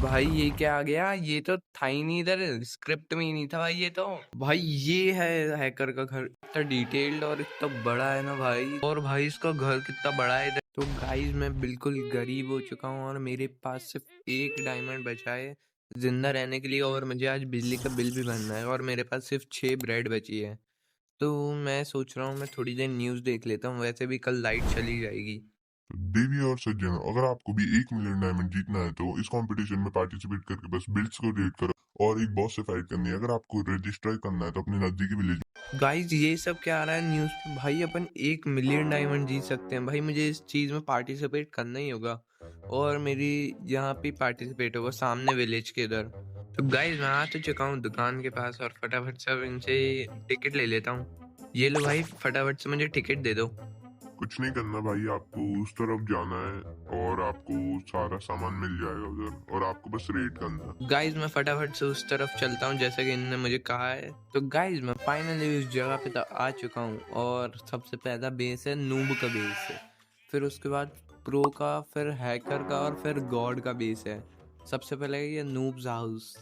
भाई ये क्या आ गया? ये तो था ही नहीं, इधर स्क्रिप्ट में ही नहीं था भाई। ये तो भाई ये है हैकर का घर। इतना डिटेल्ड और इतना बड़ा है ना भाई। और भाई इसका घर कितना बड़ा है इधर। तो गाइस मैं बिल्कुल गरीब हो चुका हूँ और मेरे पास सिर्फ एक डायमंड बचा है जिंदा रहने के लिए। और मुझे आज बिजली का बिल भी भरना है और मेरे पास सिर्फ 6 ब्रेड बची है। तो मैं सोच रहा हूँ मैं थोड़ी देर न्यूज़ देख लेता हूँ, वैसे भी कल लाइट चली जाएगी। देवी और सज्जन, अगर आपको भी 1 मिलियन डायमंड जीतना है तो इस कंपटीशन में पार्टिसिपेट करके बस बिल्ड्स को रेड करो और एक बॉस से फाइट करनी है। अगर आपको रजिस्टर करना है तो अपने नजदीकी विलेज। गाइज ये सब क्या आ रहा है न्यूज़ पे? भाई अपन 1 मिलियन डायमंड जीत सकते हैं भाई। मुझे इस चीज़ में पार्टिसिपेट करना ही होगा और मेरी यहाँ पे पार्टिसिपेट होगा सामने विलेज के इधर। तो गाइज मैं आ तो चुका हूँ दुकान के पास और फटाफट से अब इनसे टिकट ले लेता हूँ। ये लो भाई, फटाफट से मुझे टिकट दे दो। कुछ नहीं करना भाई, आपको उस तरफ जाना है और आपको सारा सामान मिल जाएगा उधर और आपको बस रेड करना है। गाइज मैं फटाफट से उस तरफ चलता हूँ जैसा कि इन्होंने मुझे कहा है। तो गाइज मैं फाइनली उस जगह पे आ चुका हूँ और सबसे पहला बेस है नूब का बेस है, फिर उसके बाद प्रो का, फिर हैकर का और फिर गॉड का बेस है। सबसे पहले ये नूब्स हाउस।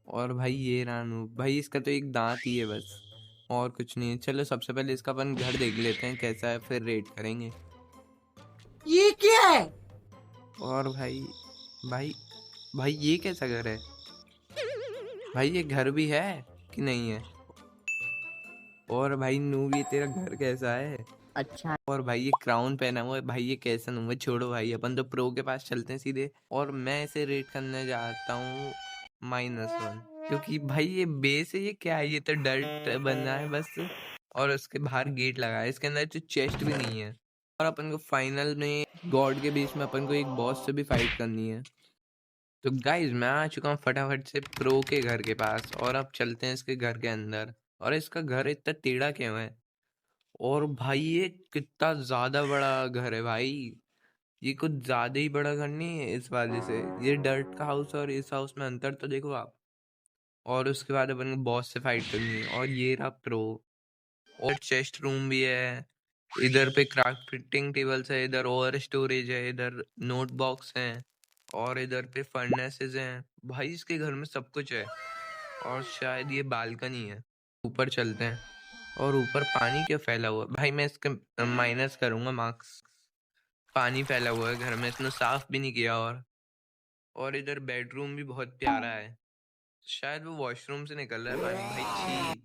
और भाई ये रहा नूब भाई, इसका तो एक दांत ही है बस और कुछ नहीं है। चलो सबसे पहले इसका अपन घर देख लेते हैं कैसा है, फिर रेड करेंगे। ये क्या है? और भाई भाई भाई ये कैसा घर है भाई? ये घर भी है कि नहीं है? और भाई नूब ये तेरा घर कैसा है? अच्छा। और भाई ये क्राउन पहना हुआ है भाई, ये कैसा नूब है? छोड़ो भाई, अपन तो प्रो के पास चलते हैं सीधे। और मैं इसे रेट करने जाता हूँ -1, क्योंकि भाई ये बेस है। ये क्या है? ये तो डर्ट बना है बस और उसके बाहर गेट लगा है, इसके अंदर तो चेस्ट भी नहीं है। और अपन को फाइनल में गॉड के बीच में अपन को एक बॉस से भी फाइट करनी है। तो गाइज मैं आ चुका हूँ फटाफट से प्रो के घर के पास और अब चलते हैं इसके घर के अंदर। और इसका घर इतना टेढ़ा क्यों है? और भाई ये कितना ज्यादा बड़ा घर है भाई। ये कुछ ज्यादा ही बड़ा घर नहीं है इस वजह से। ये डर्ट का हाउस और इस हाउस में अंतर तो देखो आप। और उसके बाद अपन को बॉस से फाइट करनी है। और ये रहा प्रो। और चेस्ट रूम भी है इधर पे, क्राफ्टिंग टेबल्स है इधर, और स्टोरेज है इधर, नोट बॉक्स है और इधर पे फर्नेसेस हैं। भाई इसके घर में सब कुछ है। और शायद ये बालकनी है। ऊपर चलते हैं। और ऊपर पानी क्यों फैला हुआ है भाई? मैं इसके माइनस करूंगा मार्क्स। पानी फैला हुआ है घर में, इसने साफ भी नहीं किया। और इधर बेडरूम भी बहुत प्यारा है, शायद वो वॉशरूम से निकल रहा है पानी भाई। छी।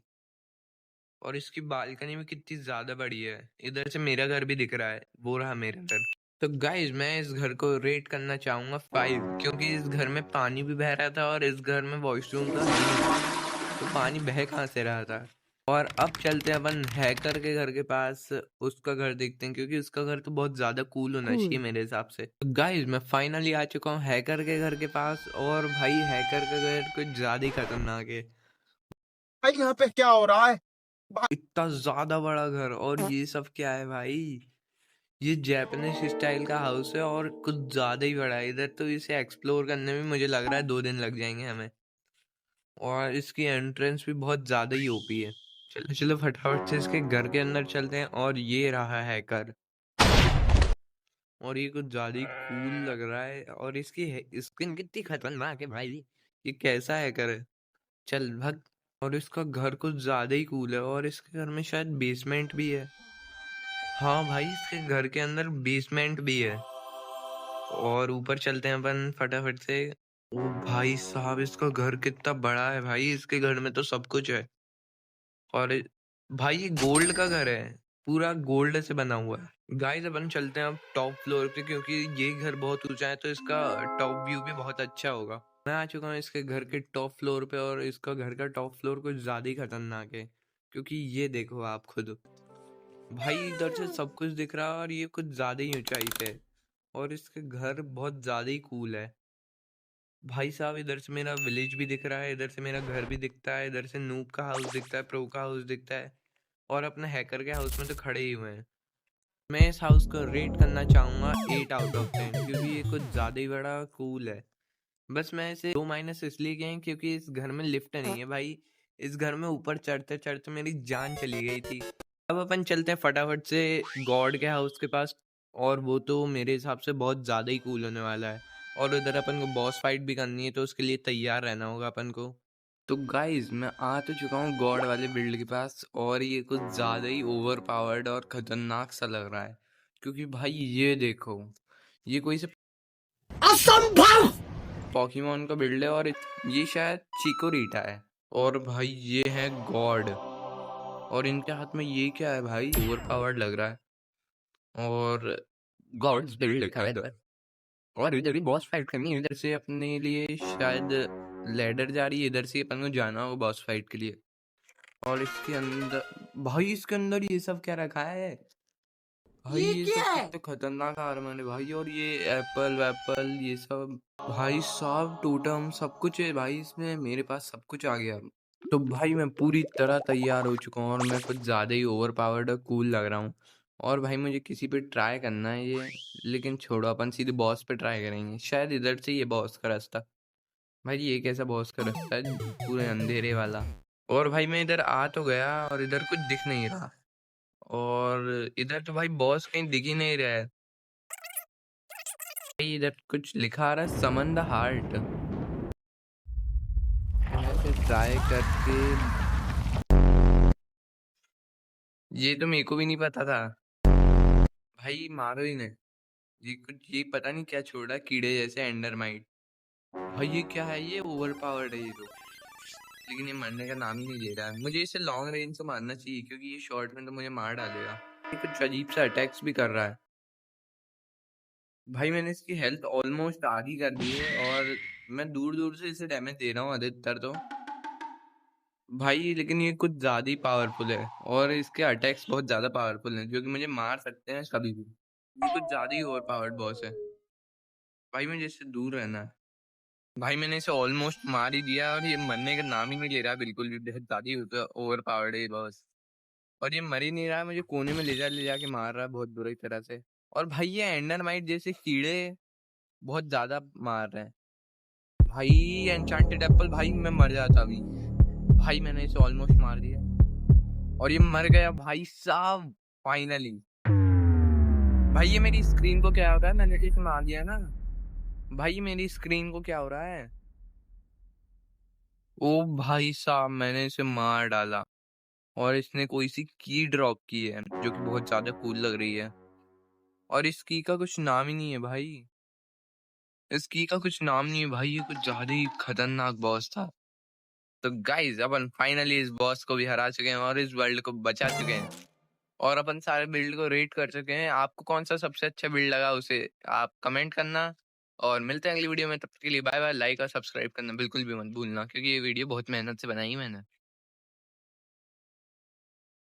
और इसकी बालकनी में कितनी ज्यादा बड़ी है। इधर से मेरा घर भी दिख रहा है, वो रहा मेरा घर। तो गाइज मैं इस घर को रेट करना चाहूंगा 5, क्योंकि इस घर में पानी भी बह रहा था और इस घर में वॉशरूम था नहीं, तो पानी बह कहाँ से रहा था। और अब चलते हैं अपन हैकर के घर के पास, उसका घर देखते हैं, क्योंकि उसका घर तो बहुत ज्यादा कूल होना चाहिए मेरे हिसाब से। तो गाइज मैं फाइनली आ चुका हूँ हैकर के घर के पास और भाई हैकर का घर कुछ ज्यादा ही खतरनाक है। भाई यहाँ पे क्या हो रहा है? इतना ज्यादा बड़ा घर और ये सब क्या है भाई? ये जापानीज स्टाइल का हाउस है और कुछ ज्यादा ही बड़ा है। इधर तो इसे एक्सप्लोर करने में मुझे लग रहा है 2 दिन लग जाएंगे हमें। और इसकी एंट्रेंस भी बहुत ज्यादा ही ओपी है। चलो चलो फटाफट से इसके घर के अंदर चलते हैं। और ये रहा हैकर। और ये कुछ ज्यादा ही कूल लग रहा है और इसकी स्किन कितनी खतरनाक है भाई। ये कैसा हैकर है? चल भग। और इसका घर कुछ ज्यादा ही कूल है और इसके घर में शायद बेसमेंट भी है। हाँ भाई इसके घर के अंदर बेसमेंट भी है। और ऊपर चलते हैं अपन फटाफट से। ओ भाई साहब, इसका घर कितना बड़ा है भाई। इसके घर में तो सब कुछ है। और भाई ये गोल्ड का घर है, पूरा गोल्ड से बना हुआ है। गाइस अपन चलते हैं अब टॉप फ्लोर पे, क्योंकि ये घर बहुत ऊंचा है तो इसका टॉप व्यू भी बहुत अच्छा होगा। मैं आ चुका हूँ इसके घर के टॉप फ्लोर पे और इसका घर का टॉप फ्लोर कुछ ज्यादा ही खतरनाक है, क्योंकि ये देखो आप खुद भाई, इधर से सब कुछ दिख रहा है और ये कुछ ज्यादा ही ऊंचाई पे है। और इसके घर बहुत ज्यादा ही कूल है भाई साहब। इधर से मेरा विलेज भी दिख रहा है, इधर से मेरा घर भी दिखता है, इधर से नूब का हाउस दिखता है, प्रो का हाउस दिखता है। और अपने हैकर के हाउस में तो खड़े ही हुए हैं। मैं इस हाउस को रेट करना चाहूंगा 8/10, क्योंकि ये कुछ ज्यादा ही बड़ा कूल है। बस मैं इसे 2- इसलिए किए हैं क्योंकि इस घर में लिफ्ट नहीं है भाई। इस घर में ऊपर चढ़ते चढ़ते मेरी जान चली गई थी। अब अपन चलते हैं फटाफट से गॉड के हाउस के पास। और वो तो मेरे हिसाब से बहुत ज्यादा ही कूल होने वाला है। और उधर अपन को बॉस फाइट भी करनी है, तो उसके लिए तैयार रहना होगा अपन को। तो गाइज मैं आ तो चुका हूँ गॉड वाले बिल्ड के पास, और ये कुछ ज़्यादा ही ओवर पावर्ड और खतरनाक सा लग रहा है, क्योंकि भाई ये देखो, ये कोई से असंभव। पॉकीमोन का बिल्ड है, और ये शायद चिकोरीटा है, और भाई ये है गॉड, और इनके हाथ में ये क्या है भाई, ओवर पावर्ड लग रहा है, और गॉड्स बिल्ड लिखा है इधर, और इधर ही बॉस फाइट करनी है। इधर से अपने लिए शायद लैडर जा रही है, इधर से अपन को जाना होगा बॉस फाइट के लिए। और इसके अंदर भाई, इसके अंदर ये सब क्या रखा है भाई, ये ये क्या सब है? कितने खतरनाक आर्मर है भाई, और ये एप्पल वैप्पल ये सब भाई साहब, टोटम सब कुछ है भाई इसमें, मेरे पास सब कुछ आ गया। तो भाई मैं पूरी तरह तैयार हो चुका हूँ, और मैं कुछ ज़्यादा ही ओवर पावर्ड और कूल लग रहा हूँ, और भाई मुझे किसी पे ट्राई करना है ये, लेकिन छोड़ो, अपन सीधे बॉस पे ट्राई करेंगे, शायद इधर से ये बॉस का रास्ता। भाई ये कैसा बॉस का रास्ता है, पूरे अंधेरे वाला। और भाई मैं इधर आ तो गया, और इधर कुछ दिख नहीं रहा, और इधर तो भाई बॉस कहीं दिख ही नहीं रहा है भाई, इधर कुछ लिखा आ रहा है, समन द हार्ट। ऐसे ट्राई करके, ये तो मेरे को भी नहीं पता था भाई, मारो ही नहीं, ये कुछ, ये पता नहीं क्या छोड़ा, कीड़े जैसे एंडरमाइट। भाई ये क्या है, ये ओवर पावर्ड है ये तो, लेकिन ये मरने का नाम ही नहीं ले रहा है। मुझे इसे लॉन्ग रेंज से मारना चाहिए, क्योंकि ये शॉर्ट में तो मुझे मार डालेगा। ये कुछ अजीब सा अटैक्स भी कर रहा है भाई, मैंने इसकी हेल्थ ऑलमोस्ट आधी कर दी है, और मैं दूर दूर से इसे डैमेज दे रहा हूँ अधिकतर तो भाई, लेकिन ये कुछ ज़्यादा ही पावरफुल है, और इसके अटैक्स बहुत ज़्यादा पावरफुल हैं, जो कि मुझे मार सकते हैं कभी भी। ये कुछ ज़्यादा ही ओवर पावर्ड बॉस है भाई, मुझे इससे दूर रहना है। भाई मैंने इसे ऑलमोस्ट मार ही दिया, और ये मरने का नाम ही नहीं ले रहा बिल्कुल भी, बहुत ज़्यादा ही ओवर पावर्ड है ये बॉस, और ये मर ही नहीं रहा है, मुझे कोने में ले जा के मार रहा है बहुत बुरी तरह से। और भाई ये एंडरमाइट जैसे कीड़े बहुत ज़्यादा मार रहे हैं भाई। एन्चांटेड एप्पल, भाई मैं मर जाता अभी भाई, मैंने इसे ऑलमोस्ट मार दिया, और ये मर गया भाई साहब फाइनली। भाई ये मेरी स्क्रीन को क्या हो रहा है, मैंने इसे मार दिया ना भाई, मेरी स्क्रीन को क्या हो रहा है, ओ भाई साहब मैंने इसे मार डाला, और इसने कोई सी की ड्रॉप की है, जो कि बहुत ज्यादा कूल लग रही है, और इस की का कुछ नाम ही नहीं है भाई, इस की का कुछ नाम नहीं है भाई, ये कुछ ज्यादा ही खतरनाक बॉस था। तो गाइज अपन फाइनली इस बॉस को भी हरा चुके हैं, और इस वर्ल्ड को बचा चुके हैं, और अपन सारे बिल्ड को रेट कर चुके हैं। आपको कौन सा सबसे अच्छा बिल्ड लगा उसे आप कमेंट करना, और मिलते हैं अगली वीडियो में, तब तक के लिए बाय बाय। लाइक और सब्सक्राइब करना बिल्कुल भी मत भूलना, क्योंकि ये वीडियो बहुत मेहनत से बनाई है मैंने।